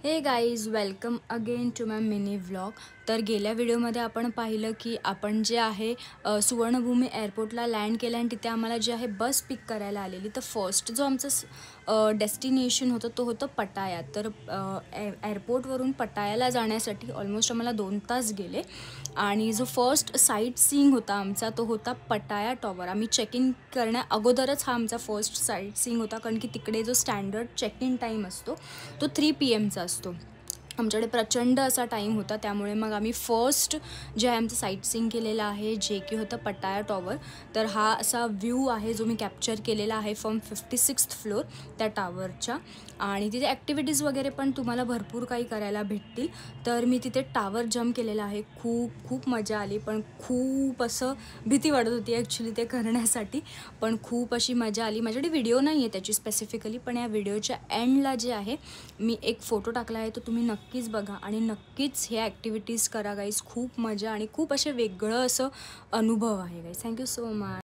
हे guys, welcome again to my mini vlog. तर गेल्या व्हिडिओमध्ये आपण पाहिलं की आपण जे आहे सुवर्णभूमी एअरपोर्टला लँड केलं आणि तिथे आम्हाला जे आहे बस पिक करायला आलेली। तर फर्स्ट जो आमचा डेस्टिनेशन होतं तो होतं पटाया। तर एअरपोर्टवरून पटायाला जाण्यासाठी ऑलमोस्ट आम्हाला 2 तास गेले आणि जो फर्स्ट साईट सीइंग होता आमचा तो होता पटाया टॉवर। आम्ही चेक इन करण्या अगोदरच हा आमचा फर्स्ट साईट सीइंग होता, कारण की तिकडे जो स्टँडर्ड चेक इन टाईम असतो तो 3 PM चा असतो। आमच्याकडे प्रचंड असा टाईम होता, त्यामुळे मग आम्ही फर्स्ट जे आहे आमचं साईट सीइंग केलेलं आहे जे की होतं पटाया टॉवर। तर हा असा व्ह्यू आहे जो मी कॅप्चर केलेला आहे फ्रॉम 56th फ्लोअर त्या टावरच्या। आणि तिथे ॲक्टिव्हिटीज वगैरे पण तुम्हाला भरपूर काही करायला भेटतील। तर मी तिथे टावर जम्प केलेला आहे, खूप मजा आली, पण खूप असं भीती वाटत होती ॲक्च्युली ते करण्यासाठी, पण खूप अशी मजा आली। माझ्याकडे व्हिडिओ नाही आहे त्याची स्पेसिफिकली, पण या व्हिडिओच्या एंडला जे आहे मी एक फोटो टाकला आहे तो तुम्ही नक्कीच बघा आणि नक्कीच हे ॲक्टिव्हिटीज करा गाईज। खूप मजा आणि खूप असे वेगळं असं अनुभव आहे गाईज। Thank you so much.